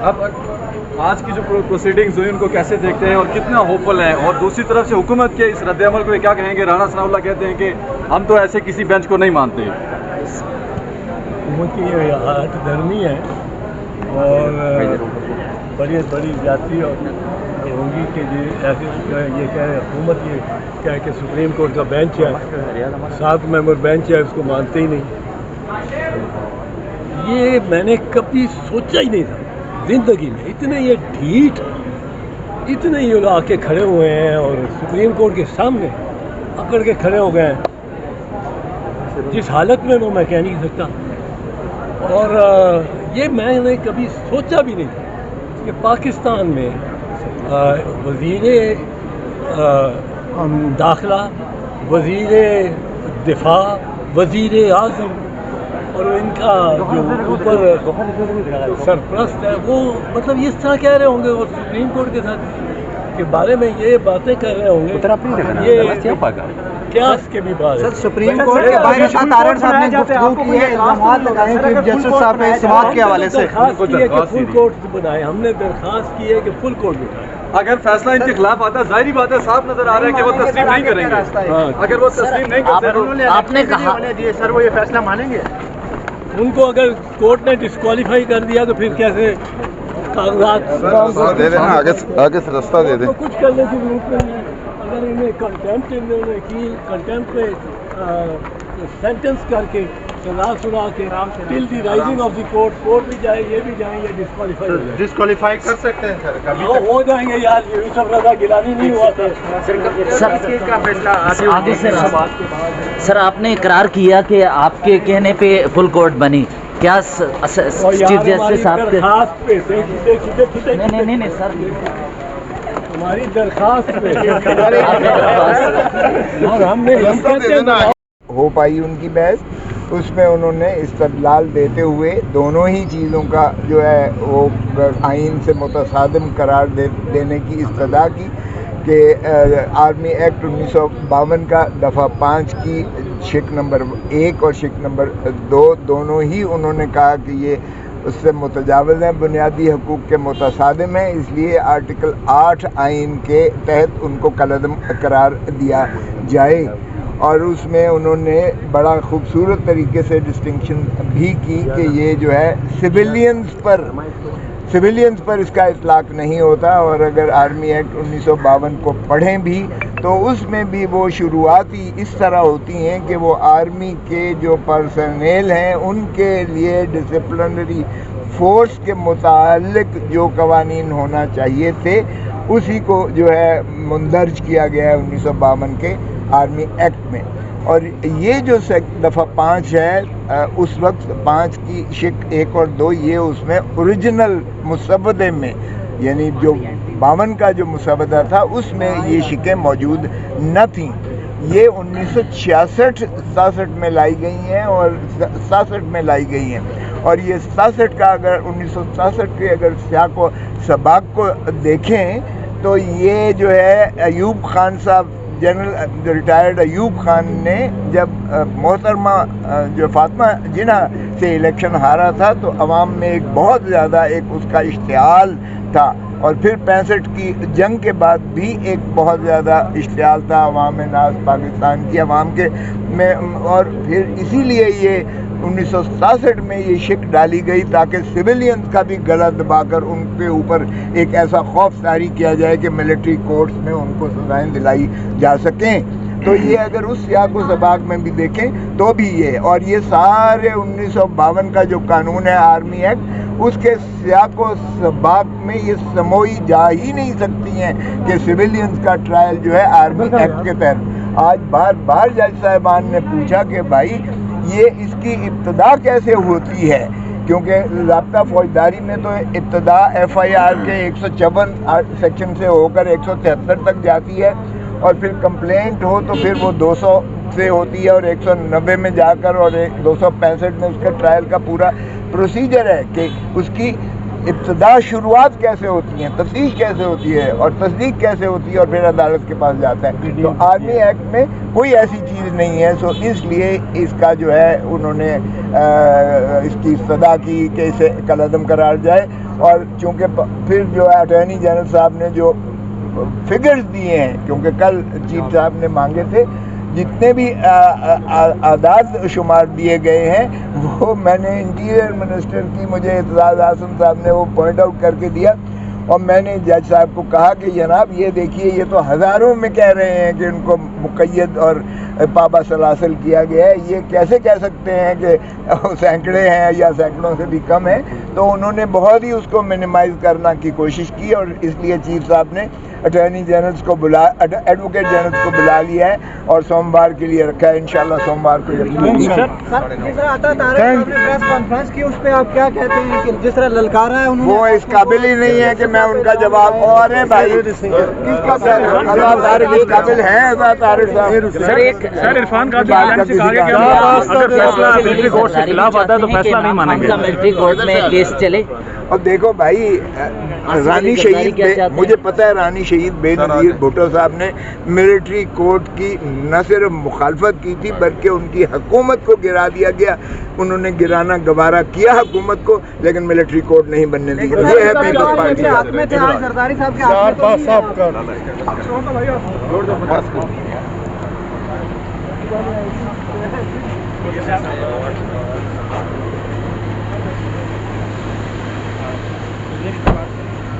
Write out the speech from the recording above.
اب آج کی جو پروسیڈنگز ہوئی ان کو کیسے دیکھتے ہیں اور کتنا ہوپفل ہیں؟ اور دوسری طرف سے حکومت کے اس رد عمل کو کیا کہیں گے؟ رانا ثناء اللہ کہتے ہیں کہ ہم تو ایسے کسی بینچ کو نہیں مانتے. حکومت کی یہ حالت گرمی ہے اور بڑی زیادتی ہوگی کہ ایسے یہ کہہ رہے حکومت یہ کہہ کہ سپریم کورٹ کا بینچ ہے 7 ممبر بینچ ہے اس کو مانتے ہی نہیں. یہ میں نے کبھی سوچا ہی نہیں تھا زندگی میں. اتنے یہ ڈھیٹ اتنے یہ لوگ آ کے کھڑے ہوئے ہیں اور سپریم کورٹ کے سامنے اکڑ کے کھڑے ہو گئے ہیں جس حالت میں وہ میں کہہ نہیں سکتا. اور یہ میں نے کبھی سوچا بھی نہیں تھا کہ پاکستان میں وزیر داخلہ، وزیر دفاع، وزیر اعظم اور ان کا جو اوپر سرپرست ہے وہ مطلب اس طرح کہہ رہے ہوں گے اور سپریم کورٹ کے ساتھ کے بارے میں یہ باتیں کر رہے ہوں گے. یہ قیاس کے بھی بات ہے. سپریم کورٹ کے باہر طارق صاحب نے گفتگو کی ہے، الزامات لگائے چیف جسٹس صاحب پہ سماعت کے حوالے سے. درخواست کی ہے کہ فل کورٹ بنائے. ہم نے درخواست کی ہے کہ فل کورٹ بنائے. اگر فیصلہ ان کے خلاف آتا ظاہری بات ہے، صاف نظر آ رہا ہے کہ وہ تسلیم نہیں کریں گے. اگر وہ تسلیم نہیں کرتے آپ نے کہا سر وہ یہ فیصلہ مانیں گے؟ ان کو اگر کورٹ نے ڈسکوالیفائی کر دیا تو پھر کیسے کاغذات دے دینا، آگے سے رستہ دے دیں. تو کچھ کرنے کی ضرورت نہیں ہے. اگر انہیں کنٹمپٹ انہوں نے کی، کنٹمپٹ پہ سینٹنس کر کے سنا کے ٹل دی رائزنگ آف دی کورٹ بھی جائے، یہ بھی جائیں، یہ ڈسکوالیفائی کر سکتے ہیں سر. ہو جائیں گے یار. یوسف رضا گیلانی نہیں ہوا سر آپ نے اقرار کیا کہ آپ کے کہنے پہ فل کورٹ بنی. کیا چیف جسٹس صاحب کے درخواست پہ نہیں سر ہماری درخواست پہ اور ہم نے ہو پائی ان کی بحث، اس میں انہوں نے استدلال دیتے ہوئے دونوں ہی چیزوں کا جو ہے وہ آئین سے متصادم قرار دینے کی استدعا کی کہ آرمی ایکٹ 1952 کا دفعہ 5 کی شق نمبر 1 اور شق نمبر 2 دونوں ہی انہوں نے کہا کہ یہ اس سے متجاوز ہیں، بنیادی حقوق کے متصادم ہیں، اس لیے آرٹیکل 8 آئین کے تحت ان کو کالعدم قرار دیا جائے. اور اس میں انہوں نے بڑا خوبصورت طریقے سے ڈسٹنکشن بھی کی کہ یہ جو ہے سویلینز پر اس کا اطلاق نہیں ہوتا. اور اگر آرمی ایکٹ 1952 کو پڑھیں بھی تو اس میں بھی وہ شروعاتی اس طرح ہوتی ہیں کہ وہ آرمی کے جو پرسنل ہیں ان کے لیے ڈسپلنری فورس کے متعلق جو قوانین ہونا چاہیے تھے اسی کو جو ہے مندرج کیا گیا ہے 1952 کے آرمی ایکٹ میں. اور یہ جو دفعہ 5 ہے اس وقت 5 کی شق 1 اور 2 یہ اس میں اوریجنل مسودے میں یعنی جو 52 کا جو مسودہ تھا اس میں یہ شقیں موجود نہ تھیں. یہ 1966-67 میں لائی گئی ہیں اور 67 میں لائی گئی ہیں. اور یہ 67 کا اگر 1967 کے اگر سیاق و سباق کو دیکھیں تو یہ جو ہے ایوب خان صاحب جنرل ریٹائرڈ ایوب خان نے جب محترمہ جو فاطمہ جناح سے الیکشن ہارا تھا تو عوام میں ایک بہت زیادہ ایک اس کا اشتعال تھا. اور پھر 65 کی جنگ کے بعد بھی ایک بہت زیادہ اشتعال تھا عوام ناز پاکستان کی عوام کے میں. اور پھر اسی لیے یہ 1967 میں یہ شک ڈالی گئی تاکہ سویلینز کا بھی گلا دبا کر ان کے اوپر ایک ایسا خوف طاری کیا جائے کہ ملٹری کورٹس میں ان کو سزائیں دلائی جا سکیں. تو یہ اگر اس سیاق و سباق میں بھی دیکھیں تو بھی یہ اور یہ سارے 1952 کا جو قانون ہے آرمی ایکٹ اس کے سیاق و سباق میں یہ سموئی جا ہی نہیں سکتی ہیں کہ سویلینز کا ٹرائل جو ہے آرمی ایکٹ کے تحت. آج بار جج صاحبان نے پوچھا کہ بھائی یہ اس کی ابتدا کیسے ہوتی ہے کیونکہ ضابطہ فوجداری میں تو ابتدا FIR کے 154 سیکشن سے ہو کر 173 تک جاتی ہے اور پھر کمپلینٹ ہو تو پھر وہ 200 سے ہوتی ہے اور 190 میں جا کر اور 265 میں اس کے ٹرائل کا پورا پروسیجر ہے کہ اس کی ابتدا شروعات کیسے ہوتی ہیں، تفتیش کیسے ہوتی ہے اور تصدیق کیسے ہوتی ہے اور پھر عدالت کے پاس جاتا ہے. تو آرمی ایکٹ میں کوئی ایسی چیز نہیں ہے. سو اس لیے اس کا جو ہے انہوں نے اس کی استدعا کی کہ اسے کالعدم قرار جائے. اور چونکہ پھر جو ہے اٹارنی جنرل صاحب نے جو فگرز دیے ہیں، کیونکہ کل چیف صاحب نے مانگے تھے، جتنے بھی اعداد شمار دیے گئے ہیں وہ میں نے انٹیریئر منسٹر کی مجھے اعتزاز اعظم صاحب نے وہ پوائنٹ آؤٹ کر کے دیا، اور میں نے جج صاحب کو کہا کہ جناب یہ دیکھیے یہ تو ہزاروں میں کہہ رہے ہیں کہ ان کو مقید اور پابا سلاسل کیا گیا ہے، یہ کیسے کہہ سکتے ہیں کہ سینکڑے ہیں یا سینکڑوں سے بھی کم ہیں؟ تو انہوں نے بہت ہی اس کو منیمائز کرنا کی کوشش کی، اور اس لیے چیف صاحب نے اٹارنی جنرل کو ایڈوکیٹ جنرل کو بلا لیا ہے اور سوموار کے لیے رکھا ہے، انشاءاللہ سوموار کو پریس کانفرنس کی، اس پہ آپ کیا کہتے ہیں کہ جس طرح للکارا ہے انہوں نے؟ وہ اس قابل ہی نہیں ہے کہ میں ان کا جواب، اور ہے بھائی کس کا طارق اس قابل ہے ایسا طارق صاحب؟ سر عرفان کا ملٹری کورٹ سے خلاف آتا ہے تو فیصلہ نہیں مانیں گے، ملٹری کورٹ میں کیس چلے. اور دیکھو بھائی رانی شہید مجھے پتہ ہے رانی شہید بے نظیر بھٹو صاحب نے ملٹری کورٹ کی نہ صرف مخالفت کی تھی بلکہ ان کی حکومت کو گرا دیا گیا، انہوں نے گرانا گوارا کیا حکومت کو، لیکن ملٹری کورٹ نہیں بننے دی. یہ ہے پیپلز پارٹی. زرداری صاحب کے ہاتھ میں